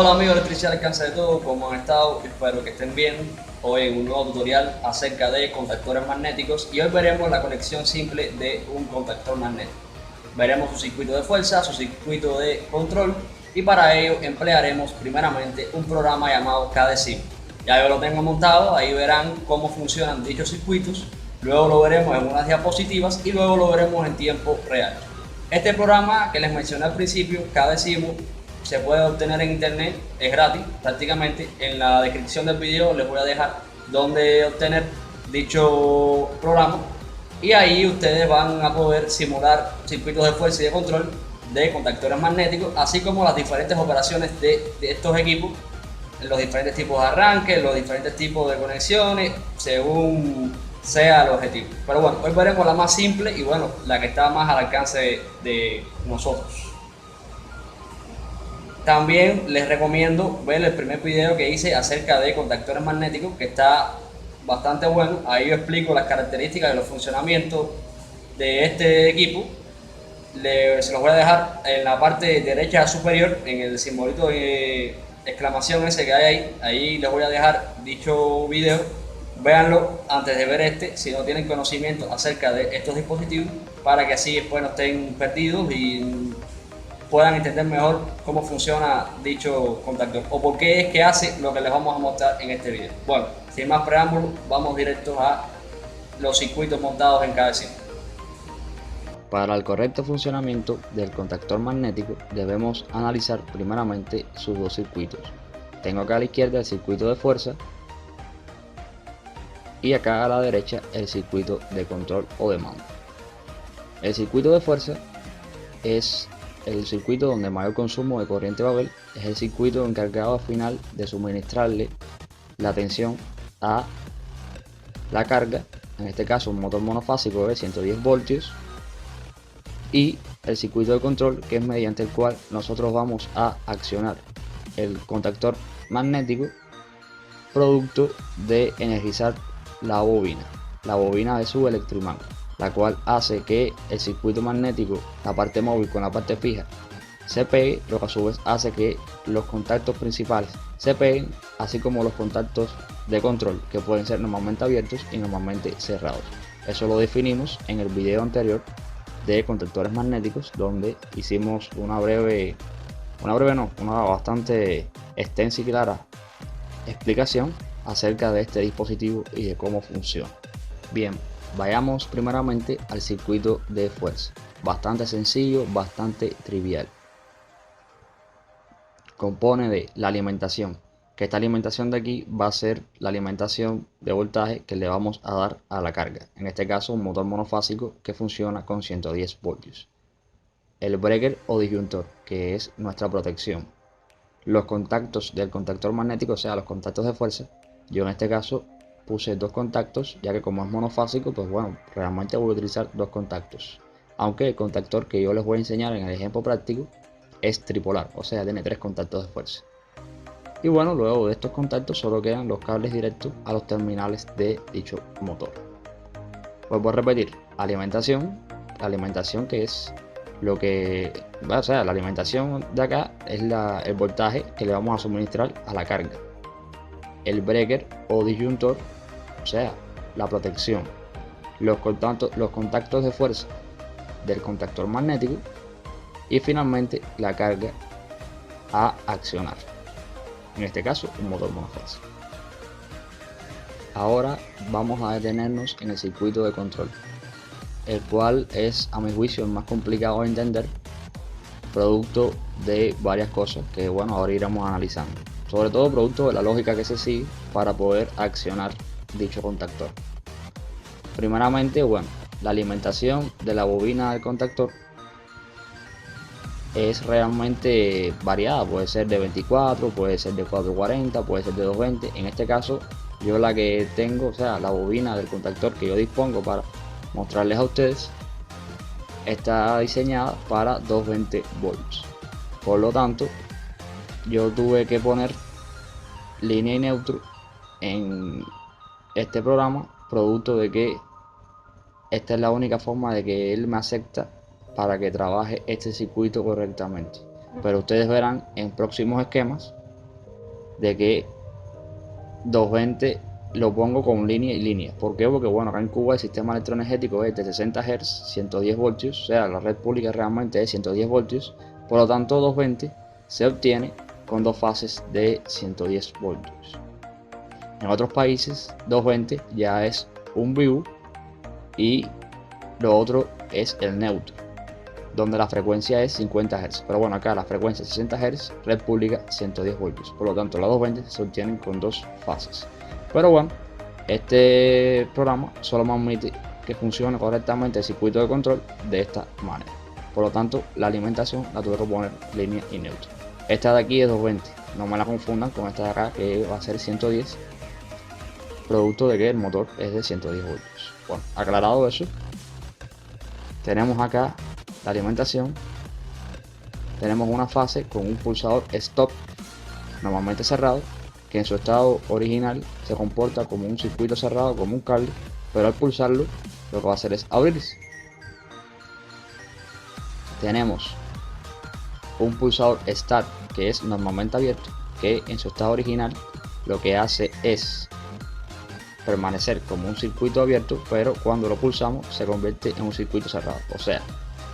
Hola amigos electricidad al alcance de todo, ¿cómo han estado? Espero que estén bien. Hoy en un nuevo tutorial acerca de contactores magnéticos y hoy veremos la conexión simple de un contactor magnético. Veremos su circuito de fuerza, su circuito de control y para ello emplearemos primeramente un programa llamado KDSIM. Ya yo lo tengo montado, ahí verán cómo funcionan dichos circuitos, luego lo veremos en unas diapositivas y luego lo veremos en tiempo real. Este programa que les mencioné al principio, KDSIM, se puede obtener en internet, es gratis prácticamente. En la descripción del video les voy a dejar donde obtener dicho programa y ahí ustedes van a poder simular circuitos de fuerza y de control de contactores magnéticos, así como las diferentes operaciones de estos equipos, los diferentes tipos de arranque, los diferentes tipos de conexiones, según sea el objetivo. Pero bueno, hoy veremos la más simple y bueno, la que está más al alcance de nosotros. También les recomiendo ver el primer video que hice acerca de contactores magnéticos, que está bastante bueno. Ahí yo explico las características y los funcionamientos de este equipo. Se los voy a dejar en la parte derecha superior, en el simbolito de exclamación ese que hay ahí. Ahí les voy a dejar dicho video. Véanlo antes de ver este, si no tienen conocimiento acerca de estos dispositivos, para que así después no estén perdidos y puedan entender mejor cómo funciona dicho contactor o por qué es que hace lo que les vamos a mostrar en este video. Bueno, sin más preámbulos, vamos directos a los circuitos montados en cada cinta. Para el correcto funcionamiento del contactor magnético debemos analizar primeramente sus dos circuitos. Tengo acá a la izquierda el circuito de fuerza y acá a la derecha el circuito de control o de mando. El circuito de fuerza es el circuito donde mayor consumo de corriente va a haber, es el circuito encargado al final de suministrarle la tensión a la carga, en este caso un motor monofásico de 110 voltios, y el circuito de control, que es mediante el cual nosotros vamos a accionar el contactor magnético producto de energizar la bobina de su electroimán, la cual hace que el circuito magnético, la parte móvil con la parte fija, se pegue, lo que a su vez hace que los contactos principales se peguen, así como los contactos de control, que pueden ser normalmente abiertos y normalmente cerrados. Eso lo definimos en el video anterior de contactores magnéticos, donde hicimos una bastante extensa y clara explicación acerca de este dispositivo y de cómo funciona. Bien, vayamos primeramente al circuito de fuerza. Bastante sencillo, bastante trivial. Compone de la alimentación, que esta alimentación de aquí va a ser la alimentación de voltaje que le vamos a dar a la carga, en este caso un motor monofásico que funciona con 110 voltios. El breaker o disyuntor, que es nuestra protección. Los contactos del contactor magnético, o sea, los contactos de fuerza. Yo en este caso puse dos contactos, ya que como es monofásico, pues bueno, realmente voy a utilizar dos contactos. Aunque el contactor que yo les voy a enseñar en el ejemplo práctico es tripolar, o sea, tiene tres contactos de fuerza. Y bueno, luego de estos contactos solo quedan los cables directos a los terminales de dicho motor. Vuelvo a repetir, la alimentación que es lo que, o sea, la alimentación de acá es el voltaje que le vamos a suministrar a la carga. El breaker o disyuntor, o sea, la protección. Los contactos de fuerza del contactor magnético y finalmente la carga a accionar, en este caso un motor monofásico. Ahora vamos a detenernos en el circuito de control, el cual es a mi juicio el más complicado de entender, producto de varias cosas que bueno, ahora iremos analizando, sobre todo producto de la lógica que se sigue para poder accionar dicho contactor. Primeramente, bueno, la alimentación de la bobina del contactor es realmente variada, puede ser de 24, puede ser de 440, puede ser de 220. En este caso yo la que tengo, o sea, la bobina del contactor que yo dispongo para mostrarles a ustedes, está diseñada para 220 volts. Por lo tanto, yo tuve que poner línea y neutro en este programa, producto de que esta es la única forma de que él me acepta para que trabaje este circuito correctamente. Pero ustedes verán en próximos esquemas de que 220 lo pongo con línea y línea. ¿Por qué? Porque bueno, acá en Cuba el sistema electroenergético es de 60 Hz, 110 voltios, o sea, la red pública realmente es 110 voltios, por lo tanto 220 se obtiene con dos fases de 110 voltios. En otros países 220 ya es un VU y lo otro es el neutro, donde la frecuencia es 50 Hz, pero bueno, acá la frecuencia es 60 Hz, red pública 110 voltios, por lo tanto las 220 se obtienen con dos fases. Pero bueno, este programa solo me admite que funcione correctamente el circuito de control de esta manera, por lo tanto la alimentación la tuve que poner línea y neutro. Esta de aquí es 220, no me la confundan con esta de acá que va a ser 110, producto de que el motor es de 110 voltios. Bueno, aclarado eso, tenemos acá la alimentación, tenemos una fase con un pulsador stop normalmente cerrado, que en su estado original se comporta como un circuito cerrado, como un cable, pero al pulsarlo lo que va a hacer es abrirse. Tenemos un pulsador start que es normalmente abierto, que en su estado original lo que hace es permanecer como un circuito abierto, pero cuando lo pulsamos se convierte en un circuito cerrado, o sea,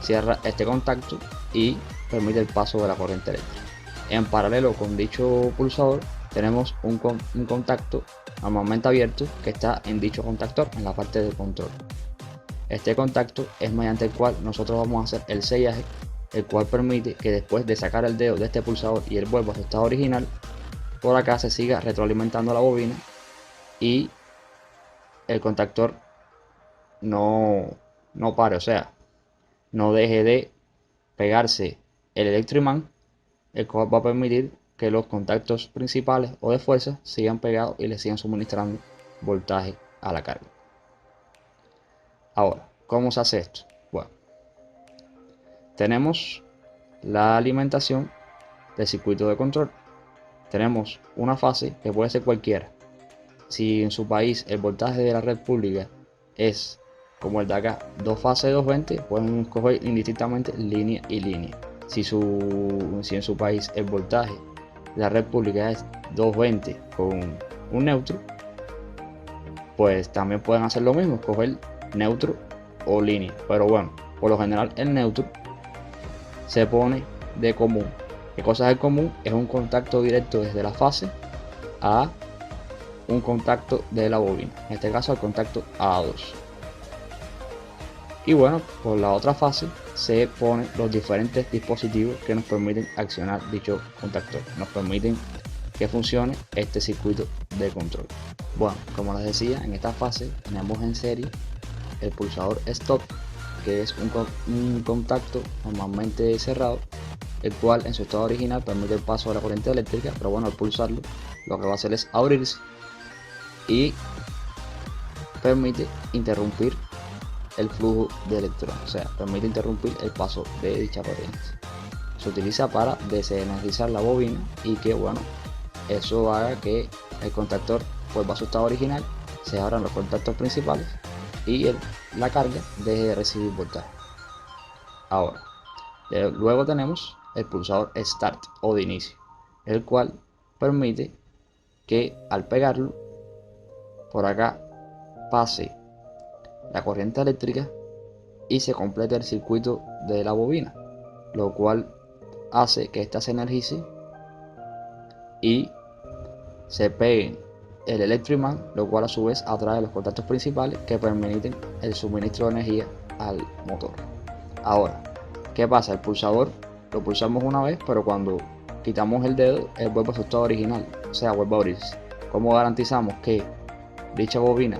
cierra este contacto y permite el paso de la corriente eléctrica. En paralelo con dicho pulsador tenemos un contacto normalmente abierto que está en dicho contactor, en la parte de control. Este contacto es mediante el cual nosotros vamos a hacer el sellaje, el cual permite que después de sacar el dedo de este pulsador y él vuelva a su estado original, por acá se siga retroalimentando la bobina y el contactor no pare, o sea, no deje de pegarse el electroimán, el cual va a permitir que los contactos principales o de fuerza sigan pegados y le sigan suministrando voltaje a la carga. Ahora, ¿cómo se hace esto? Bueno, tenemos la alimentación del circuito de control. Tenemos una fase que puede ser cualquiera. Si en su país el voltaje de la red pública es como el de acá, dos fases de 220, pueden escoger indistintamente línea y línea. Si en su país el voltaje de la red pública es 220 con un neutro, pues también pueden hacer lo mismo, escoger neutro o línea. Pero bueno, por lo general el neutro se pone de común. ¿Qué cosa es el común? Es un contacto directo desde la fase a un contacto de la bobina, en este caso el contacto A2. Y bueno, por la otra fase se ponen los diferentes dispositivos que nos permiten accionar dicho contactor, nos permiten que funcione este circuito de control. Bueno, como les decía, en esta fase tenemos en serie el pulsador stop, que es un contacto normalmente cerrado, el cual en su estado original permite el paso de la corriente eléctrica, pero bueno, al pulsarlo lo que va a hacer es abrirse y permite interrumpir el flujo de electrones, o sea, permite interrumpir el paso de dicha corriente. Se utiliza para desenergizar la bobina y que bueno, eso haga que el contactor vuelva a su estado original, se abran los contactos principales y la carga deje de recibir voltaje. Ahora, luego tenemos el pulsador start o de inicio, el cual permite que al pegarlo por acá pase la corriente eléctrica y se complete el circuito de la bobina, lo cual hace que ésta se energice y se pegue el electroimán, lo cual a su vez atrae los contactos principales que permiten el suministro de energía al motor. Ahora, ¿qué pasa? El pulsador lo pulsamos una vez, pero cuando quitamos el dedo, él vuelve a su estado original, o sea, vuelve a abrirse. ¿Cómo garantizamos que dicha bobina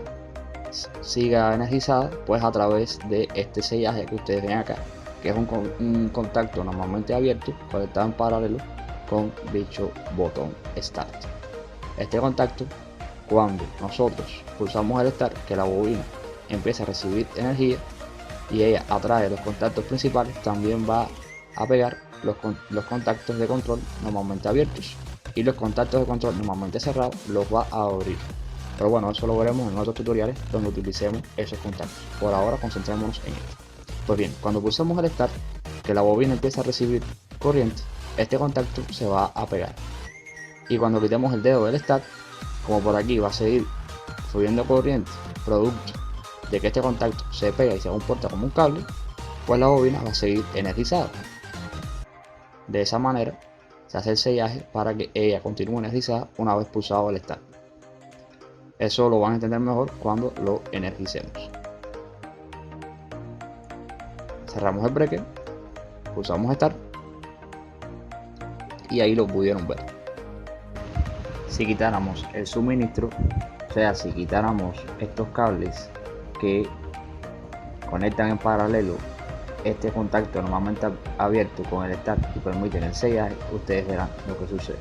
siga energizada? Pues a través de este sellaje que ustedes ven acá, que es un contacto normalmente abierto conectado en paralelo con dicho botón start. Este contacto, cuando nosotros pulsamos el start, que la bobina empieza a recibir energía y ella atrae los contactos principales, también va a pegar los contactos de control normalmente abiertos, y los contactos de control normalmente cerrados los va a abrir. Pero bueno, eso lo veremos en otros tutoriales donde utilicemos esos contactos. Por ahora concentrémonos en esto. Pues bien, cuando pulsamos el start, que la bobina empieza a recibir corriente, este contacto se va a pegar. Y cuando quitemos el dedo del start, como por aquí va a seguir fluyendo corriente producto de que este contacto se pega y se comporta como un cable, pues la bobina va a seguir energizada. De esa manera se hace el sellaje para que ella continúe energizada una vez pulsado el start. Eso lo van a entender mejor cuando lo energicemos. Cerramos el breaker, pulsamos start y ahí lo pudieron ver. Si quitáramos el suministro, o sea, si quitáramos estos cables que conectan en paralelo este contacto normalmente abierto con el start y permiten el sellaje, ustedes verán lo que sucede.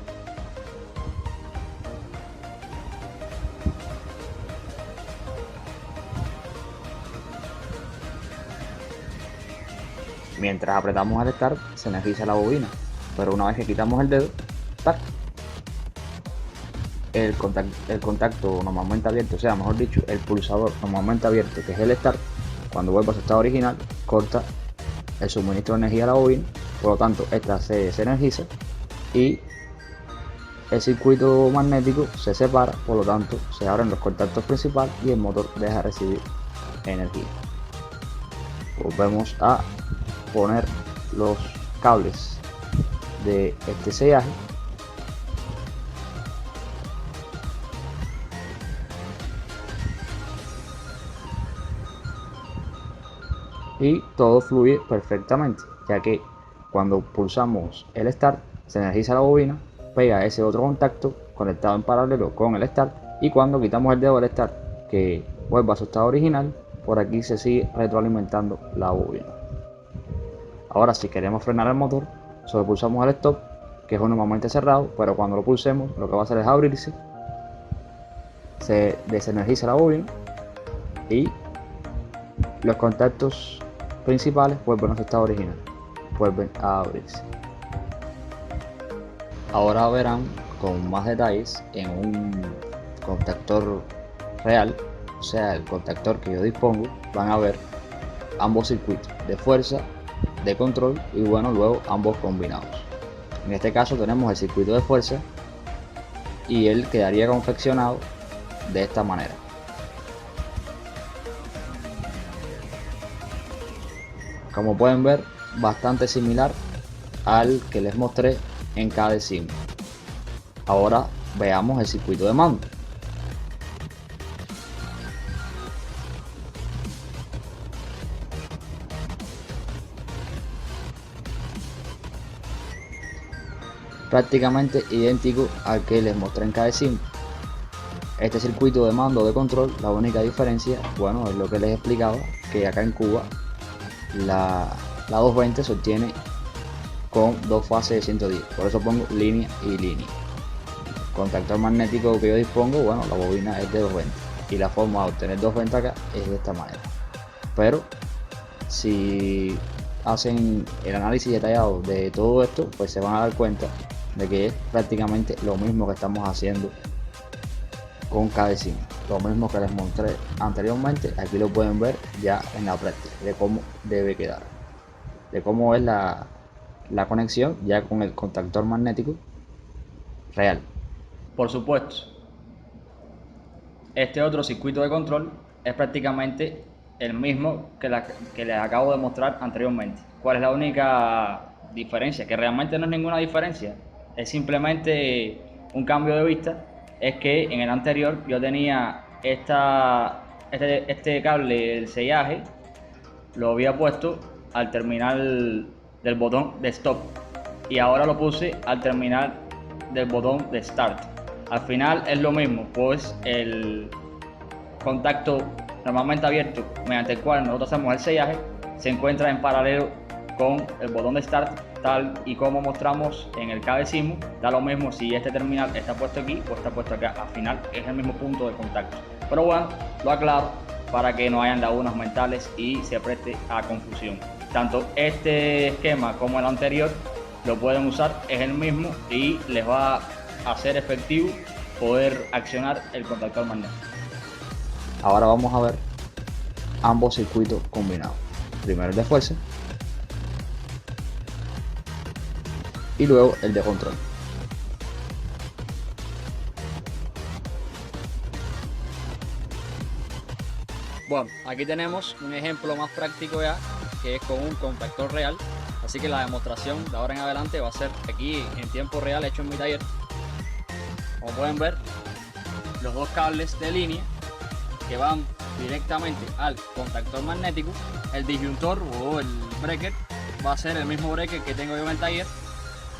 Mientras apretamos el start se energiza la bobina, pero una vez que quitamos el dedo, ¡tac!, el contacto normalmente abierto, o sea, mejor dicho, el pulsador normalmente abierto, que es el start, cuando vuelva a su estado original, corta el suministro de energía a la bobina, por lo tanto esta se energiza y el circuito magnético se separa, por lo tanto se abren los contactos principales y el motor deja de recibir energía. Volvemos a poner los cables de este sellaje y todo fluye perfectamente, ya que cuando pulsamos el start se energiza la bobina, pega ese otro contacto conectado en paralelo con el start y cuando quitamos el dedo del start que vuelva a su estado original, por aquí se sigue retroalimentando la bobina. Ahora si queremos frenar el motor, solo pulsamos el stop, que es normalmente cerrado, pero cuando lo pulsemos lo que va a hacer es abrirse, se desenergiza la bobina y los contactos principales vuelven a su estado original, vuelven a abrirse. Ahora verán con más detalles en un contactor real, o sea, el contactor que yo dispongo, van a ver ambos circuitos de fuerza, de control y bueno, luego ambos combinados. En este caso tenemos el circuito de fuerza y él quedaría confeccionado de esta manera. Como pueden ver, bastante similar al que les mostré en KDCIM. Ahora veamos el circuito de mando. Prácticamente idéntico al que les mostré en KDCIM. Este circuito de mando de control, la única diferencia, bueno, es lo que les explicaba, que acá en Cuba la 220 se obtiene con dos fases de 110, por eso pongo línea y línea. El contactor magnético que yo dispongo, bueno, la bobina es de 220 y la forma de obtener 220 acá es de esta manera. Pero si hacen el análisis detallado de todo esto, pues se van a dar cuenta de que es prácticamente lo mismo que estamos haciendo con KDCIM. Lo mismo que les mostré anteriormente, aquí lo pueden ver ya en la práctica de cómo debe quedar, de cómo es la conexión ya con el contactor magnético real. Por supuesto, este otro circuito de control es prácticamente el mismo que les acabo de mostrar anteriormente. ¿Cuál es la única diferencia? Que realmente no es ninguna diferencia, es simplemente un cambio de vista. Es que en el anterior yo tenía este cable, el sellaje, lo había puesto al terminal del botón de stop y ahora lo puse al terminal del botón de start. Al final es lo mismo, pues el contacto normalmente abierto mediante el cual nosotros hacemos el sellaje se encuentra en paralelo con el botón de start, tal y como mostramos en el KDCIM. Da lo mismo si este terminal está puesto aquí o está puesto acá, al final es el mismo punto de contacto. Pero bueno, lo aclaro para que no hayan lagunas mentales y se preste a confusión. Tanto este esquema como el anterior lo pueden usar, es el mismo y les va a hacer efectivo poder accionar el contactor magnético. Ahora vamos a ver ambos circuitos combinados. Primero el de fuerza y luego el de control. Bueno, aquí tenemos un ejemplo más práctico ya, que es con un contactor real. Así que la demostración de ahora en adelante va a ser aquí en tiempo real, hecho en mi taller. Como pueden ver, los dos cables de línea que van directamente al contactor magnético. El disyuntor o el breaker va a ser el mismo breaker que tengo yo en el taller,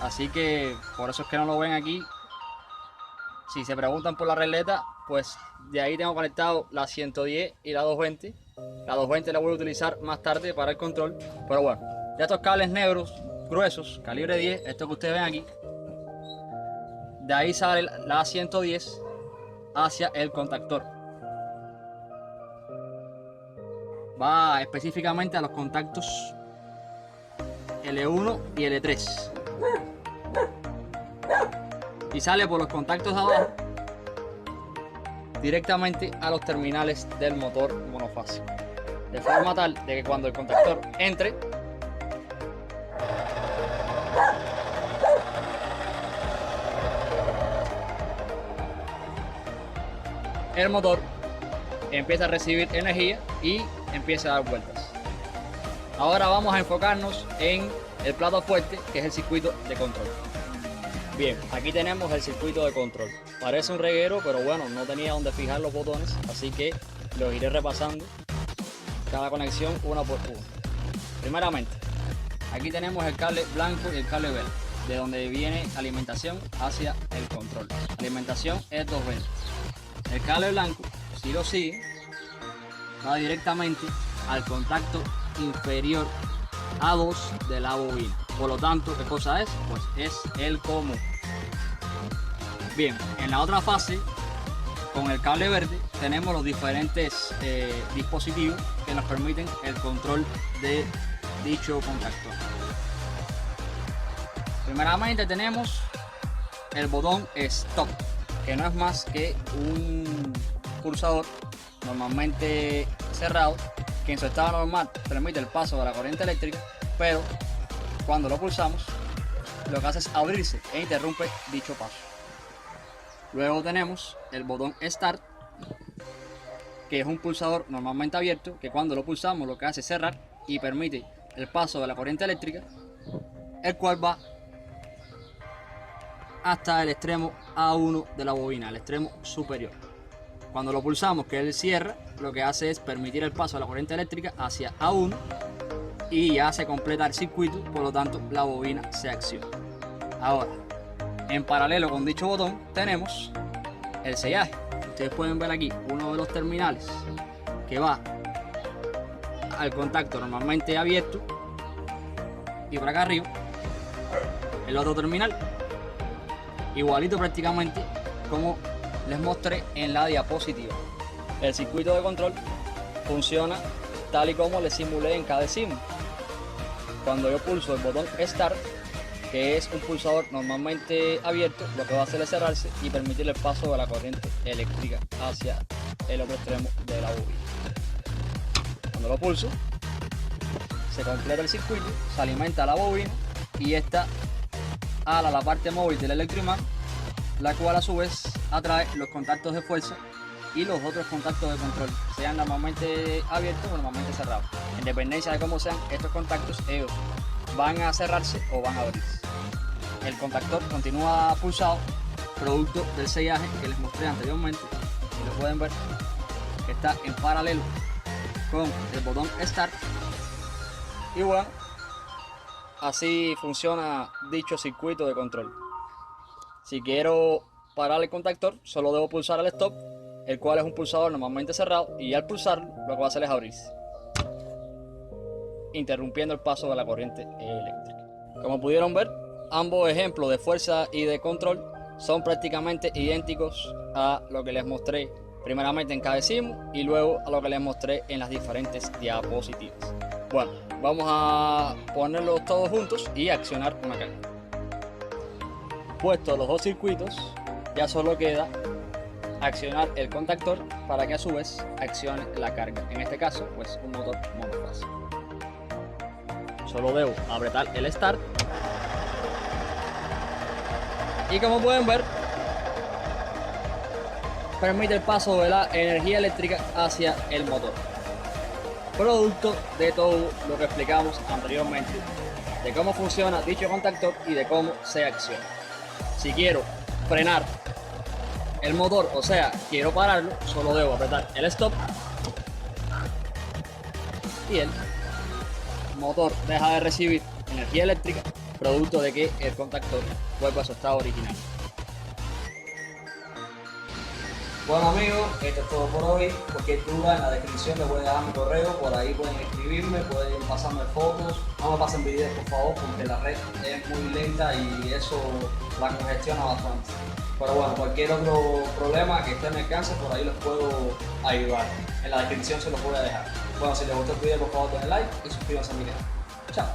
así que por eso es que no lo ven aquí. Si se preguntan por la regleta, pues de ahí tengo conectado la 110 y la 220. La 220 la voy a utilizar más tarde para el control, pero bueno, ya estos cables negros gruesos, calibre 10, esto que ustedes ven aquí, de ahí sale la 110 hacia el contactor. Va específicamente a los contactos L1 y L3 y sale por los contactos de abajo directamente a los terminales del motor monofásico, de forma tal de que cuando el contactor entre, el motor empieza a recibir energía y empieza a dar vueltas. Ahora vamos a enfocarnos en el plato fuerte, que es el circuito de control. Bien, aquí tenemos el circuito de control. Parece un reguero, pero bueno, no tenía donde fijar los botones, así que los iré repasando cada conexión una por una. Primeramente, aquí tenemos el cable blanco y el cable verde, de donde viene alimentación hacia el control. La alimentación es 220. El cable blanco, si lo sigue, va directamente al contacto inferior A2 de la bobina. Por lo tanto, ¿qué cosa es? Pues es el común. Bien, en la otra fase, con el cable verde, tenemos los diferentes dispositivos que nos permiten el control de dicho contactor. Primeramente tenemos el botón Stop, que no es más que un pulsador normalmente cerrado, que en su estado normal permite el paso de la corriente eléctrica, pero cuando lo pulsamos lo que hace es abrirse e interrumpe dicho paso. Luego tenemos el botón Start, que es un pulsador normalmente abierto, que cuando lo pulsamos lo que hace es cerrar y permite el paso de la corriente eléctrica, el cual va hasta el extremo A1 de la bobina, el extremo superior. Cuando lo pulsamos, que él cierra, lo que hace es permitir el paso de la corriente eléctrica hacia A1 y ya se completa el circuito, por lo tanto la bobina se acciona. Ahora, en paralelo con dicho botón tenemos el sellaje. Ustedes pueden ver aquí uno de los terminales que va al contacto normalmente abierto, y por acá arriba el otro terminal, igualito prácticamente como les mostré en la diapositiva. El circuito de control funciona tal y como les simulé en cada estímulo. Cuando yo pulso el botón Start, que es un pulsador normalmente abierto, lo que va a hacer es cerrarse y permitir el paso de la corriente eléctrica hacia el otro extremo de la bobina. Cuando lo pulso, se completa el circuito, se alimenta la bobina y esta ala la parte móvil del electroimán, la cual a su vez atrae los contactos de fuerza y los otros contactos de control, sean normalmente abiertos o normalmente cerrados. En dependencia de cómo sean estos contactos, ellos van a cerrarse o van a abrirse. El contactor continúa pulsado, producto del sellaje que les mostré anteriormente, y lo pueden ver que está en paralelo con el botón Start. Y bueno, así funciona dicho circuito de control. Si quiero parar el contactor, solo debo pulsar el Stop, el cual es un pulsador normalmente cerrado, y al pulsarlo lo que va a hacer es abrirse, interrumpiendo el paso de la corriente eléctrica. Como pudieron ver, ambos ejemplos de fuerza y de control son prácticamente idénticos a lo que les mostré primeramente en cada estímulo y luego a lo que les mostré en las diferentes diapositivas. Bueno, vamos a ponerlos todos juntos y accionar una carga. Puestos los dos circuitos, ya solo queda accionar el contactor para que a su vez accione la carga. En este caso, pues un motor monofásico. Solo debo apretar el Start y como pueden ver, permite el paso de la energía eléctrica hacia el motor. producto de todo lo que explicamos anteriormente, de cómo funciona dicho contactor y de cómo se acciona. Si quiero frenar el motor, o sea, quiero pararlo, solo debo apretar el stop y el motor deja de recibir energía eléctrica, producto de que el contactor vuelva a su estado original. Bueno amigos, esto es todo por hoy. Cualquier duda en la descripción les voy a dejar mi correo, por ahí pueden escribirme, pueden pasarme fotos, no me pasen videos por favor porque la red es muy lenta y eso la congestiona bastante. Pero bueno, cualquier otro problema que esté en mi alcance, por ahí los puedo ayudar. En la descripción se los voy a dejar. Bueno, si les gustó el video por favor denle like y suscríbanse a mi canal. Chao.